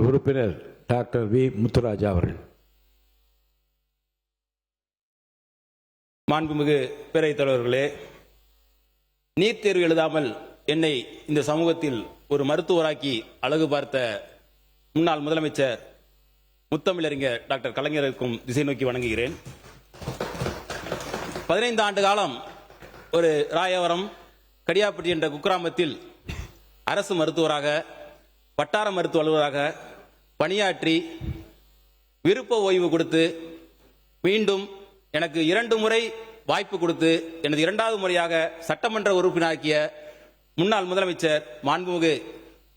உறுப்பினர் doctor V Muthuraja அவர்கள். மாண்புமிகு பேரவைத் தலைவர்களே, நீட் தேர்வு எழுதாமல் என்னை இந்த சமூகத்தில் ஒரு மருத்துவராக்கி அழகு பார்த்த முன்னாள் முதலமைச்சர் முத்தமிழறிஞர் டாக்டர் கலைஞருக்கும் திசை நோக்கி வணங்குகிறேன். 15 ஆண்டு காலம் ஒரு ராயவரம் கடியாப்பட்டி என்ற குக்கிராமத்தில் அரசு மருத்துவராக, வட்டார மருத்துவ அலுவலராக பணியாற்றி விருப்ப ஓய்வு கொடுத்து மீண்டும் எனக்கு 2 முறை வாய்ப்பு கொடுத்து எனது 2வது முறையாக சட்டமன்ற உறுப்பினராக்கிய முன்னாள் முதலமைச்சர் மாண்புமிகு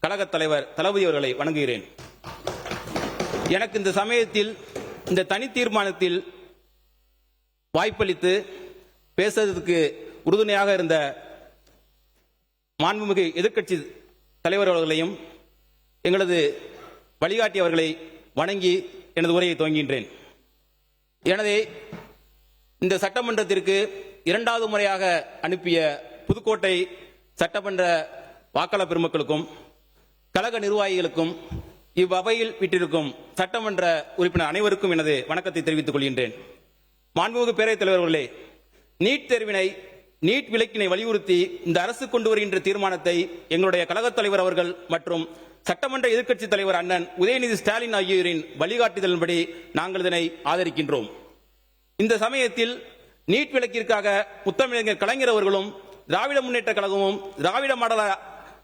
கழகத் தலைவர் தளபதி அவர்களை வணங்குகிறேன். எனக்கு இந்த சமயத்தில் இந்த தனி தீர்மானத்தில் வாய்ப்பளித்து பேசுவதற்கு உறுதுணையாக இருந்த மாண்புமிகு எதிர்க்கட்சி தலைவர் அவர்களையும் எங்களது வழிகாட்டியவர்களை வணங்கி எனது உரையை துவங்குகின்றேன். எனவே இந்த சட்டமன்றத்திற்கு 2வது முறையாக அனுப்பிய புதுக்கோட்டை சட்டமன்ற வாக்காளர் பெருமக்களுக்கும் கழக நிர்வாகிகளுக்கும் இவ்வவையில் விட்டிருக்கும் சட்டமன்ற உறுப்பினர் அனைவருக்கும் எனது வணக்கத்தை தெரிவித்துக் கொள்கின்றேன். மாண்புமிகு பேரவைத் தலைவர்களே, நீட் தேர்வினை, நீட் விலக்கினை வலியுறுத்தி இந்த அரசு கொண்டு வருகின்ற தீர்மானத்தை எங்களுடைய கழகத் தலைவர் அவர்கள் மற்றும் சட்டமன்ற எதிர்க்கட்சி தலைவர் அண்ணன் உதயநிதி ஸ்டாலின் ஆகியோரின் வழிகாட்டுதலின்படி நாங்கள் இதனை ஆதரிக்கின்றோம். இந்த சமயத்தில் நீட் விலக்கிற்காக முத்தமிழறிஞர் கலைஞர் அவர்களும் திராவிட முன்னேற்ற கழகமும் திராவிட மாடல்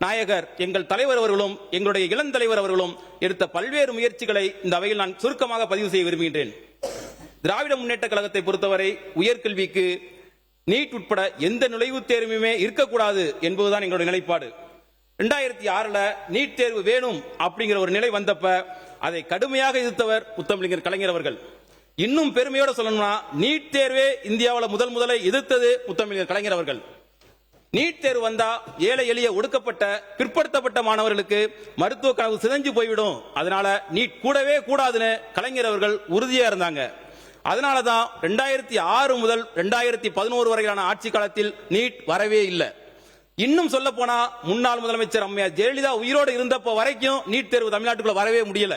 நாயகர் எங்கள் தலைவர் அவர்களும் எங்களுடைய இளந்தலைவர் அவர்களும் எடுத்த பல்வேறு முயற்சிகளை இந்த அவையில் நான் சுருக்கமாக பதிவு செய்ய விரும்புகின்றேன். திராவிட முன்னேற்ற கழகத்தை பொறுத்தவரை உயர்கல்விக்கு நீட் உட்பட எந்த நுழைவுத் தேர்வுமே இருக்கக்கூடாது என்பதுதான் எங்களுடைய நிலைப்பாடு. 2006 நீட் தேர்வு வேணும் அப்படிங்கிற ஒரு நிலை வந்தப்ப அதை கடுமையாக எதிர்த்தவர் முத்தமிழறிஞர் கலைஞர் அவர்கள். இன்னும் பெருமையோட சொல்லணும்னா, நீட் தேர்வே இந்தியாவில் முதலை எதிர்த்தது முத்தமிழறிஞர் கலைஞர் அவர்கள். நீட் தேர்வு வந்தா ஏழை எளிய ஒடுக்கப்பட்ட பிற்படுத்தப்பட்ட மாணவர்களுக்கு மருத்துவ கனவு சிதைஞ்சு போய்விடும், அதனால நீட் கூடவே கூடாதுன்னு கலைஞர் அவர்கள் உறுதியா இருந்தாங்க. அதனாலதான் 2006 முதல் 2011 வரையிலான ஆட்சி காலத்தில் நீட் வரவே இல்லை. இன்னும் சொல்ல போனா, முன்னாள் முதலமைச்சர் அம்மையார் ஜெயலலிதா உயிரோடு இருந்தப்போ வரைக்கும் நீட் தேர்வு தமிழ்நாட்டுக்குள்ள வரவே முடியல.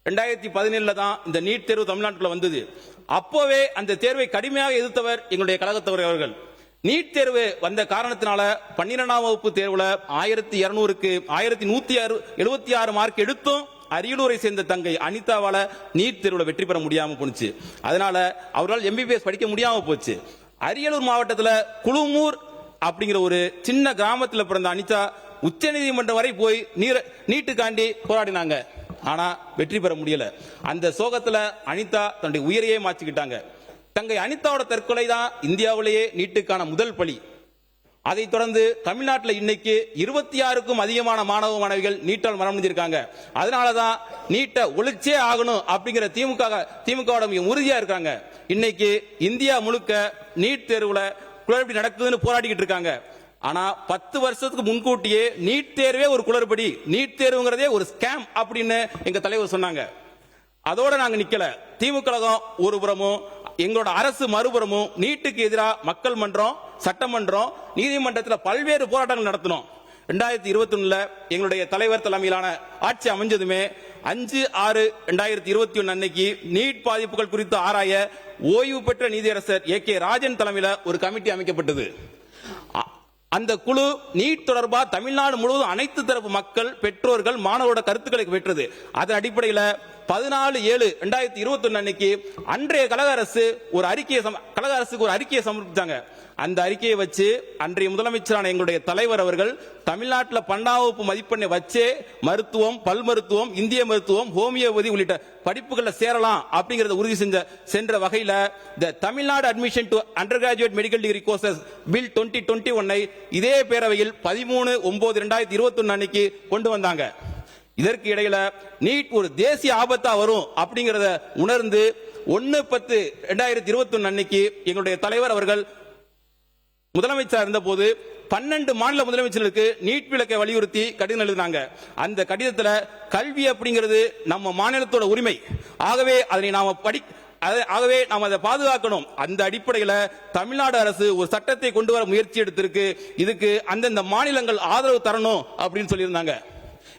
2017 தான் இந்த நீட் தேர்வு தமிழ்நாட்டுக்குள்ள வந்தது. அப்போவே அந்த தேர்வை கடுமையாக எதிர்த்தவர் எங்களுடைய கழகத்தவர் அவர்கள். நீட் தேர்வு வந்த காரணத்தினால 12ஆம் வகுப்பு தேர்வுல 1200க்கு 1176 மார்க் எடுத்தும் அரியலூரை சேர்ந்த தங்கை அனிதாவால நீட் தேர்வுல வெற்றி பெற முடியாம போச்சு. அதனால அவரால் MBBS படிக்க முடியாம போச்சு. அரியலூர் மாவட்டத்தில் குழுமூர் அப்படிங்கிற ஒரு சின்ன கிராமத்தில் பிறந்த அனிதா உச்சநீதிமன்றம் வரை போய் நீட்டுக்காண்டி போராடினாங்க. ஆனா வெற்றி பெற முடியல. அந்த சோகத்துல அனிதா தன்னுடைய உயிரையே மாற்றிக்கிட்டாங்க. தங்கை அனிதாவோட தற்கொலை தான் இந்தியாவிலேயே நீட்டுக்கான முதல் பலி. அதைத் தொடர்ந்து தமிழ்நாட்டில் இன்னைக்கு 26க்கும் அதிகமான மாணவ மாணவிகள் நீட்டால் மரணம் அடைஞ்சிருக்காங்க. அதனாலதான் நீட்டை ஒழிச்சே ஆகணும் அப்படிங்கிற திமுக மிக உறுதியா இருக்காங்க. இன்னைக்கு இந்தியா முழுக்க நீட் தேர்வுல குளறுபடி நடக்குதுன்னு போராடிக்கிட்டு இருக்காங்க. ஆனா 10 வருஷத்துக்கு முன்கூட்டியே நீட் தேர்வே ஒரு குளறுபடி, நீட் தேர்வுங்கிறதே ஒரு ஸ்கேம் அப்படின்னு எங்க தலைவர் சொன்னாங்க. அதோட நாங்க நிக்கல. திமுக ஒரு புறமும் எங்களோட அரசு மறுபுறமும் நீட்டுக்கு எதிராக மக்கள் மன்றம், சட்டமன்றம், நீதிமன்றத்தில் பல்வேறு போராட்டங்கள் நடத்தினோம். 2021 எங்களுடைய தலைவர் தலைமையிலான ஆட்சி அமைஞ்சதுமே 5/6/2021 அன்னைக்கு நீட் பாதிப்புகள் குறித்து ஆராய ஓய்வு பெற்ற நீதியரசர் AK ராஜன் தலைமையில் ஒரு கமிட்டி அமைக்கப்பட்டது. அந்த குழு நீட் தொடர்பாக தமிழ்நாடு முழுவதும் அனைத்து தரப்பு மக்கள், பெற்றோர்கள், மாணவரோட கருத்துக்களை பெற்றது. அதன் அடிப்படையில் 14/7/2021 அன்னைக்கு அன்றைய கழக அரசுக்கு ஒரு அறிக்கையை சமர்ப்பித்தாங்க. அந்த அறிக்கையை வச்சு அன்றைய முதலமைச்சரான எங்களுடைய தலைவர் அவர்கள் தமிழ்நாட்டில் 12ஆம் வகுப்பு மதிப்பெண்ணை வச்சே மருத்துவம், பல் மருத்துவம், இந்திய மருத்துவம், ஹோமியோபதி உள்ளிட்ட படிப்புகளில் சேரலாம் அப்படிங்கறத உறுதி சென்ற வகையில் த Tamil Nadu admission to under graduate medical degree courses bill 2021 இதே பேரவையில் 13/9/2021 அன்னைக்கு கொண்டு வந்தாங்க. இதற்கு இடையில நீட் ஒரு தேசிய ஆபத்தா வரும் அப்படிங்கறத உணர்ந்து 1/10/2021 அன்னைக்கு எங்களுடைய தலைவர் அவர்கள் முதலமைச்சர் இருந்த போது 12 மாநில முதலமைச்சர்களுக்கு நீட் விலக்கை வலியுறுத்தி கடிதம் எழுதினாங்க. அந்த கடிதத்தில் கல்வி அப்படிங்கிறது நம்ம மாநிலத்தோட உரிமை, ஆகவே நாம் அதை பாதுகாக்கணும். அந்த அடிப்படையில் தமிழ்நாடு அரசு ஒரு சட்டத்தை கொண்டு வர முயற்சி எடுத்திருக்கு. இதுக்கு அந்தந்த மாநிலங்கள் ஆதரவு தரணும் அப்படின்னு சொல்லியிருந்தாங்க.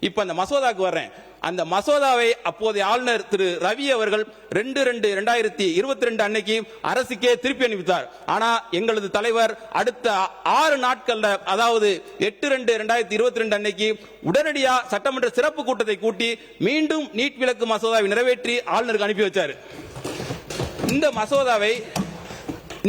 இப்ப அந்த மசோதாக்கு வர்றேன். அந்த மசோதாவை அப்போதைய ஆளுநர் திரு ரவி அவர்கள் 2/2/2022 அன்னைக்கு அரசுக்கே திருப்பி அனுப்பித்தார். ஆனா எங்களது தலைவர் அடுத்த 6 நாட்கள்ல, அதாவது 8/2/2022 அன்னைக்கு உடனடியா சட்டமன்ற சிறப்பு கூட்டத்தை கூட்டி மீண்டும் நீட் விலக்கு மசோதாவை நிறைவேற்றி ஆளுநருக்கு அனுப்பி வச்சார். இந்த மசோதாவை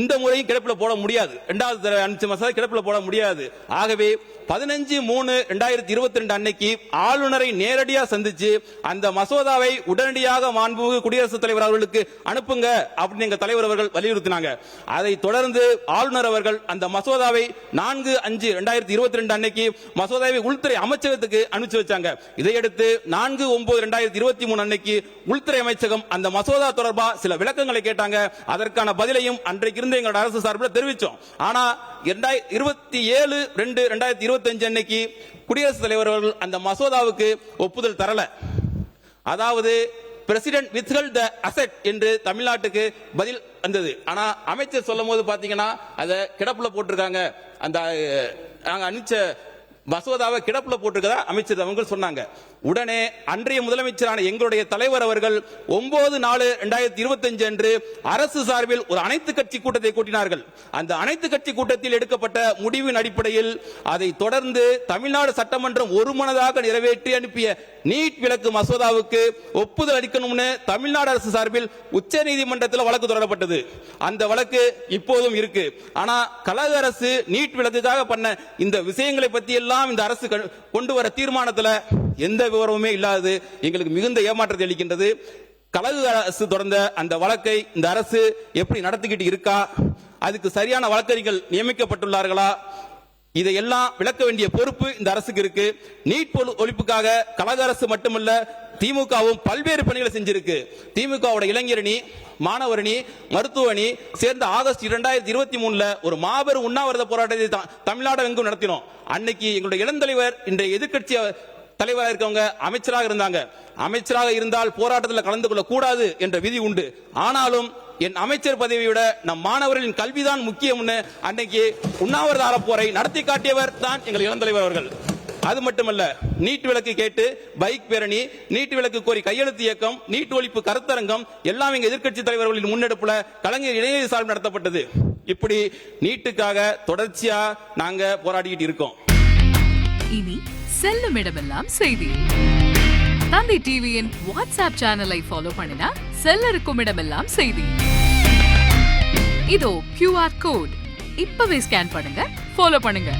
இந்த முறையும் கிடப்பில் போட முடியாது. 2வது தடவை அனுப்பிச்ச மசோதா கிடப்பில் போட முடியாது. ஆகவே 15/3/2022 அன்னைக்கு ஆளுநரை நேரடியாக சந்திச்சு அந்த மசோதாவை உடனடியாக மாண்புமிகு குடியரசுத் தலைவர் அவர்களுக்கு அனுப்புங்க அப்படின்னு எங்க தலைவர் அவர்கள் வலியுறுத்தினாங்க. அதை தொடர்ந்து ஆளுநர் அவர்கள் அந்த மசோதாவை 4/5/2022 அன்னைக்கு மசோதாவை உள்துறை அமைச்சகத்துக்கு அனுப்பிச்சு வச்சாங்க. இதையடுத்து 4/9/2023 அன்னைக்கு உள்துறை அமைச்சகம் அந்த மசோதா தொடர்பா சில விளக்கங்களை கேட்டாங்க. அதற்கான பதிலையும் அன்றைக்கு இருந்த எங்களோட அரசு சார்பில் தெரிவிச்சோம். ஆனா 27/2/2025 அன்னைக்கு குடியரசுத் தலைவர் அவர்கள் அந்த மசோதாவுக்கு ஒப்புதல் தரல. அதாவது பிரசிடென்ட் வித்ஹெல்ட் தி அசெட் என்று தமிழ்நாட்டுக்கு பதில் வந்தது. ஆனா அமைச்சர் சொல்லும் போது பாத்தீங்கன்னா அதை கிடப்புல போட்டிருக்காங்க. அந்த நாங்க அனுப்பிச்ச மசோதாவை கிடப்புல போட்டிருக்கதா அமைச்சர் அவங்க சொன்னாங்க. உடனே அன்றைய முதலமைச்சரான எங்களுடைய தலைவர் அவர்கள் 9/4/2025 அன்று அரசு சார்பில் ஒரு அனைத்து கட்சி கூட்டத்தை கூட்டினார்கள். அந்த அனைத்து கட்சி கூட்டத்தில் எடுக்கப்பட்ட முடிவின் அடிப்படையில் அதை தொடர்ந்து தமிழ்நாடு சட்டமன்றம் ஒருமனதாக நிறைவேற்றி அனுப்பிய நீட் விலக்கு மசோதாவுக்கு ஒப்புதல் அளிக்கணும்னு தமிழ்நாடு அரசு சார்பில் உச்ச நீதிமன்றத்தில் வழக்கு தொடரப்பட்டது. அந்த வழக்கு இப்போதும் இருக்கு. ஆனா கழக அரசு நீட் விலக்குக்காக பண்ண இந்த விஷயங்களை பத்தி எல்லாம் இந்த அரசு கொண்டு வர தீர்மானத்தில் எந்த விவரமுமே இல்லாதது எங்களுக்கு மிகுந்த ஏமாற்றத்தை அளிக்கின்றது. கழக அரசு தொடர்ந்த அந்த வழக்கை இந்த அரசு எப்படி நடத்திக்கிட்டு இருக்கா? அதுக்கு சரியான வழக்கறிஞர்கள் நியமிக்கப்பட்டுள்ளார்களா? இதையெல்லாம் விளக்க வேண்டிய பொறுப்பு இந்த அரசுக்கு இருக்கு. நீட் ஒழிப்புக்காக கழக அரசு மட்டுமல்ல, திமுகவும் பல்வேறு பணிகளை செஞ்சிருக்கு. திமுகவோட இளைஞரணி, மாணவரணி, மருத்துவணி சேர்ந்த ஆகஸ்ட் 2023 ஒரு மாபெரும் உண்ணாவிரத போராட்டத்தை தமிழ்நாடு எங்கும் நடத்தினோம். அன்னைக்கு எங்களுடைய இளந்தலைவர் இன்றைய எதிர்க்கட்சி தலைவராக இருக்கவங்க அமைச்சராக இருந்தாங்க. அமைச்சராக இருந்தால் போராட்டத்தில் கலந்து கொள்ள கூடாது என்ற விதி உண்டு. ஆனாலும் என் அமைச்சர் பதவியை விட நம் மாணவர்களின் கல்விதான் முக்கியம்னு அன்னைக்கு உண்ணாவிரத போரை நடத்தி காட்டியவர் தான் எங்கள் இளந்தலைவர் அவர்கள். அது மட்டுமல்ல, நீட் விலக்கு கேட்டு பைக் பேரணி, நீட் விலக்கு கோரி கையெழுத்து இயக்கம், நீட் ஒழிப்பு கருத்தரங்கம் எல்லாம் எங்க எதிர்க்கட்சி தலைவர்களின் முன்னெடுப்புல கலைஞர் இணைய சார்பில் நடத்தப்பட்டது. இப்படி நீட்டுக்காக தொடர்ச்சியா நாங்க போராடிட்டு இருக்கோம். இனி செல்லும் இடமெல்லாம் செய்தி. தந்தி டிவியின் வாட்ஸ்அப் சேனலை ஃபாலோ பண்ணினா செல்ல இருக்கும் இடமெல்லாம் செய்தி. இதோ QR கோட் இப்பவே ஸ்கேன் பண்ணுங்க, ஃபாலோ பண்ணுங்க.